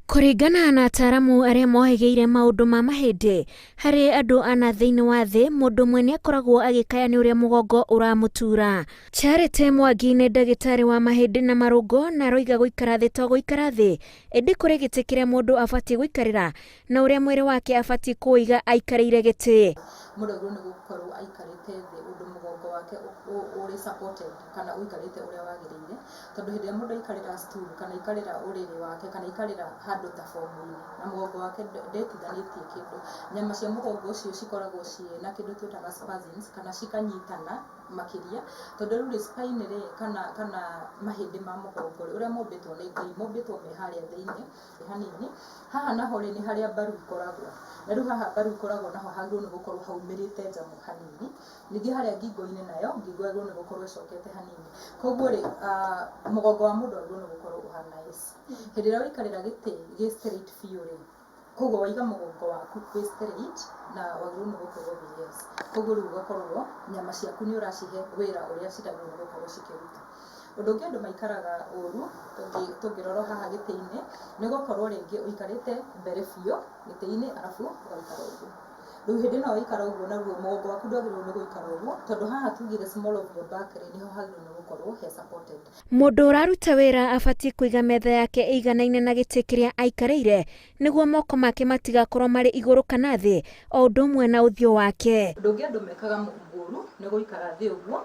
Kũringana na ataaramu arĩa mohegeire maũndũ ma mahĩndĩ, harĩ andũ ana thĩinĩ wa thĩ, mũndũ ũmwe nĩ akoragwo agĩkaya nĩ ũrĩa mũgongo ũramũtura. Charity Mwangi nĩ ndagĩtarĩ wa mahĩndĩ na marũngo na aroiga gũikara thĩ to gũikara thĩ, ĩndĩ kũrĩ gĩtĩ kĩrĩa mũndũ abatiĩ gũikarĩra na ũrĩa mwĩrĩ wake abatiĩ kũũiga aikarĩire gĩtĩ. Mũndũ agĩrĩirwo nĩ gũkorwo aikarĩte thĩ ũndũ mũgongo wake ũrĩ supported kana ũikarĩte ũrĩa wagĩrĩire, tondũ hĩndĩ ĩrĩa mũndũ aikarĩra stool kana aikarĩra ũrĩrĩ wake kana aikarĩra handũ ta bomu-inĩ na mũgongo wake ndetithanĩtie kĩndũ, nyama cia mũgongo ũcio cikoragwo ciĩna kĩndũ twĩtaga spasms kana cikanyitana makĩria, tondũ rĩu spine rĩ kana mahĩndĩ ma mũgongo ũrĩa mombĩtwo nĩ Ngai, mombĩtwo me harĩa thĩinĩ hanini, haha naho rĩ nĩ harĩa mbaru ikoragwo, na rĩu haha mbaru ikoragwo naho hagĩrĩirwo nĩ gũkorwo haumĩrĩte nja hanini, ningĩ harĩa ngingo-inĩ nayo ngingo yagĩrĩirwo nĩ gũkorwo ĩcokete hanini, koguo rĩ mũgongo wa mũndũ wagĩrĩirwo nĩ gũkorwo ũhana S. Hĩndĩ ĩrĩa waikarĩra gĩtĩ gĩ straight biũ rĩ, koguo waiga mũgongo waku wĩ straight na wagĩrĩirwo nĩ gũkorwo wĩ S, koguo rĩu ũgakorwo nyama ciaku nĩ ũracihe wĩra ũrĩa citagĩrĩirwo nĩ gũkorwo cikĩruta. Ũndũ ũngĩ andũ maikaraga ũũru tũngĩrora haha gĩtĩ-inĩ nĩ gũkorwo rĩngĩ ũikarĩte mbere biũ gĩtĩ-inĩ arabu ũgaikara ũguo. Rĩu hĩndĩ ĩno waikara ũguo naguo mũgongo waku ndwagĩrĩirwo nĩ gũikara ũguo, tondũ haha tugire small of your back rĩ nĩho hagĩrĩirwo nĩ gũkorwo he supported. Mũndũ ũraruta wĩra abatiĩ kũiga metha yake ĩiganaine na gĩtĩ kĩrĩa aikarĩire nĩguo moko make matigakorwo marĩ igũrũ kana thĩ, o ũndũ ũmwe na ũthiũ wake. Ũndũ ũngĩ andũ mekaga ũũru nĩ gũikara thĩ ũguo,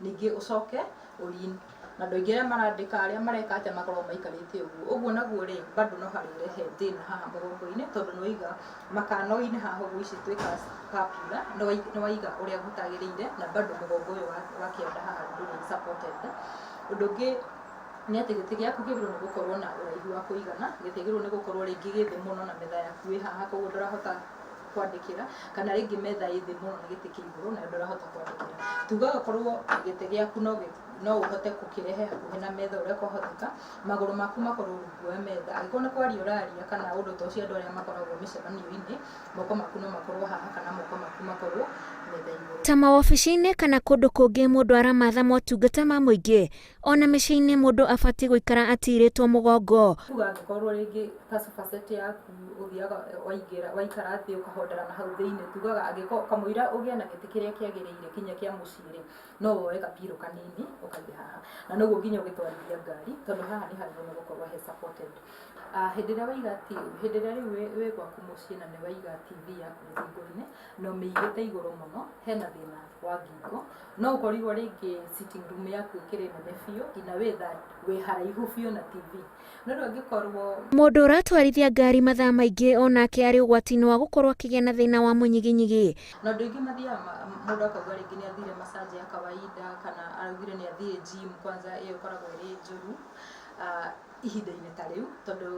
ningĩ ũcoke ũlean. Na andũ aingĩ arĩa marandĩka arĩa mareka atĩa makoragwo maikarĩte ũguo. Ũguo naguo rĩ bado no harĩrehe thĩna haha mũgongo-inĩ, tondũ nĩ waiga makano-inĩ haha ũguo ici twĩkaga scapula, nĩ waiga ũrĩa gũtagĩrĩire na bado mũgongo ũyũ wa kĩanda haha ndũrĩ supported. Ũndũ ũngĩ nĩ atĩ gĩtĩ gĩaku kĩagĩrĩirwo nĩ gũkorwo na ũraihu wa kũigana, gĩtiagĩrĩirwo nĩ gũkorwo rĩngĩ gĩ thĩ mũno na metha yaku ĩ haha koguo ndũrahota kwandĩkĩra, kana rĩngĩ metha ĩ thĩ mũno na gĩtĩ kĩ igũrũ na ndũrahota kwandĩkĩra. Tugaga korwo gĩtĩ gĩaku no ũhote gũkĩrehe hakuhĩ na metha ũrĩa kwahoteka, magũrũ maku makorwo rungu wa metha, angĩkorwo nĩ kwaria ũraria kana ũndũ ta ũcio andũ arĩa makoragwo mĩcemanio-inĩ, moko maku no makorwo haha kana moko maku makorwo metha igũrũ. Ta maobici-inĩ kana kũndũ kũngĩ mũndũ aramatha motungata ma mũingĩ, ona mĩciĩ-inĩ mũndũ abatiĩ gũikara atirĩtwo mũgongo. Tuga angĩkorwo rĩngĩ ta sofa set yaku ũthiaga waikara thĩ ũkahondera na hau thĩinĩ, tugaga angĩkorwo kamũira ũgĩe na gĩtĩ kĩrĩa kĩagĩrĩire kinya kĩa mũciĩ rĩ, no woe gapirũ kanini ũkaigĩ haha, na noguo nginya ũgĩtwarithia ngari, tondũ haha nĩ hagĩrĩirwo nĩ gũkorwo he supported. Hĩndĩ ĩrĩa waiga hĩndĩ ĩrĩa rĩu wĩ gwaku mũciĩ na nĩ waiga TV yaku rũthingo-inĩ na ũmĩigĩte igũrũ mũno, hena thĩna wa ngingo, no ũkorirwo rĩngĩ sitting room yaku ĩkĩrĩ nene biũ ina wĩ haraihu biũ na TV. No rĩu angĩkorwo mũndũ ũratwarithia ngari mathaa maingĩ onake arĩ ũgwati-inĩ wa gũkorwo akĩgĩa na thĩna wa mũnyiginyigi. Na andũ aingĩ mathiaga mũndũ akauga rĩngĩ nĩ athire massage ya kawaida kana araugire nĩ athire gym, kwanza ĩyo ĩkoragwo ĩrĩ njũru ihinda-inĩ ta rĩu, tondũ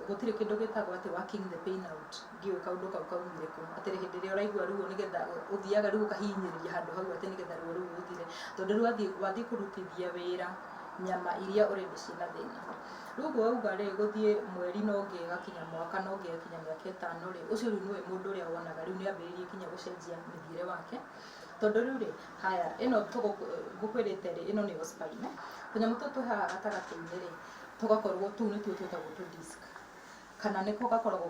gũtirĩ kĩndũ gĩtagwo atĩ working the pain out, ndiũĩ kaũndũ kau kaumire kũ, atĩ hĩndĩ ĩrĩa ũraigua ruo nĩgetha ũthiaga rĩu ũkahinyĩrĩria handũ hau atĩ nĩgetha ruo rũu rũthire, tondũ rĩu wathiĩ kũrutithia wĩra nyama iria already ciĩna thĩna. Rĩu ũguo wauga rĩ gũthiĩ mweri no ũngĩ gakinya mwaka no ũngĩ gakinya mĩaka ĩtano rĩ, ũcio rĩu nĩwe mũndũ ũrĩa wonaga rĩu nĩ ambĩrĩirie kinya gũcenjia mĩthiĩre wake, tondũ rĩu rĩ haya ĩno ngũkwĩrĩte rĩ ĩno nĩyo spine, tũnyamũ tũtũ haha gatagatĩ-inĩ rĩ tũgakorwo tũu nĩtuo twĩtagwo tũ disc, kana nĩko gakoragwo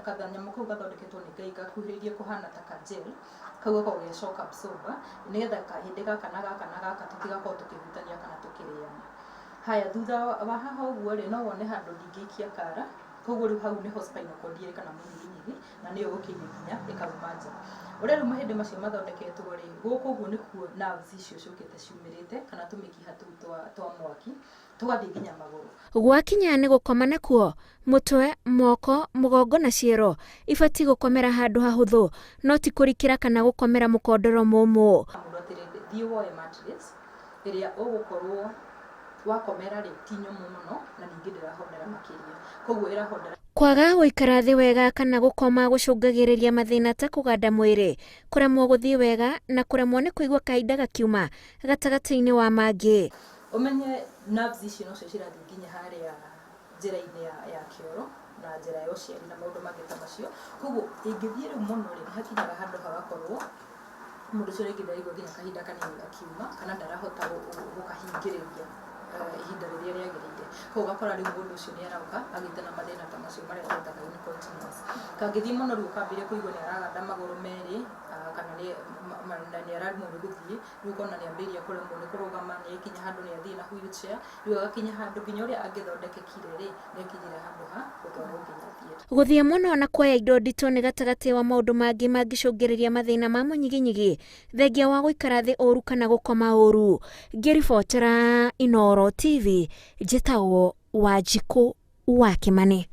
kanyamũ kau gathondeketwo nĩ Ngai gakuhĩrĩirie kũhana ta ka gel, kau gakoragwo ge shock absorber, nĩgetha kahĩndĩ gaka na gaka tũtigakorwo tũkĩhutania kana tũkĩrĩana. Haya thutha wa haha ũguo rĩ no wone handũ ndingĩikia kara, koguo rĩu hau nĩho spinal cord ĩrĩ kana mũnyiginyigi na nĩyo gũkinya kinya ĩkauma nja. Ũrĩa rĩu mahĩndĩ macio mathondeketwo rĩ, gũkũ ũguo nĩkuo nerves icio ciũkĩte ciumĩrĩte kana tũmĩkiha tũu twa mwaki tũgathiĩ nginya magũrũ. Gwakinya nĩ gũkoma nakuo, mũtwe, moko, mũgongo na ciero ibatiĩ gũkomera handũ hahũthũ, no ti kũrikĩra kana gũkomera mũkondoro mũmũ. Mũndũ atĩrĩrĩ thiĩ woe mattress ĩrĩa ũgũkorwo wakomera rĩ ti nyũmũ mũno na ningĩ ndĩrahondera makĩria, koguo ĩrahondera. Kwaga gũikara thĩ wega kana gũkoma gũcũngagĩrĩria mathĩna ta kũganda mwĩrĩ, kũremwo gũthiĩ wega na kũremwo nĩ kũigua kahinda gakiuma gatagatĩ-inĩ wa mangĩ. Ũmenye nerves icio nocio cirathiĩ nginya harĩa njĩra-inĩ ya kĩoro na njĩra ya ũciari na maũndũ mangĩ ta macio, koguo ĩngĩthiĩ rĩu mũno rĩ nĩ hakinyaga handũ hagakorwo mũndũ ũcio rĩngĩ ndaraigua nginya kahinda kanini gakiuma kana ndarahota gũkahingĩrĩria ihinda rĩrĩa rĩagĩrĩire, koguo ũgakora rĩu mũndũ ũcio nĩ arauka agĩte na mathĩna ta macio. macio marĩa twĩtaga incontinence. Kangĩthiĩ mũno rĩu ũkambĩrĩria kũigua nĩ araganda magũrũ merĩ kana nĩ araremwo nĩ gũthiĩ, rĩu ũkona nĩ ambĩrĩria kũremwo nĩ kũrũgama, nĩ ekinya handũ nĩ athiĩ na wheelchair, rĩu agakinya handũ nginya ũrĩa angĩthondekekire-rĩ nĩ ekinyire handũ ha gũtwarwo nginya theatre. Gũthiĩ mũno na kuoya indo nditũ nĩ gatagatĩ wa maũndũ mangĩ mangĩcũngĩrĩria mathĩna ma mũnyiginyigi thengia wa gũikara thĩ ũũru kana gũkoma ũũru. Ngĩribotera Inooro TV, njĩtagwo Wanjikũ wa Kĩmani.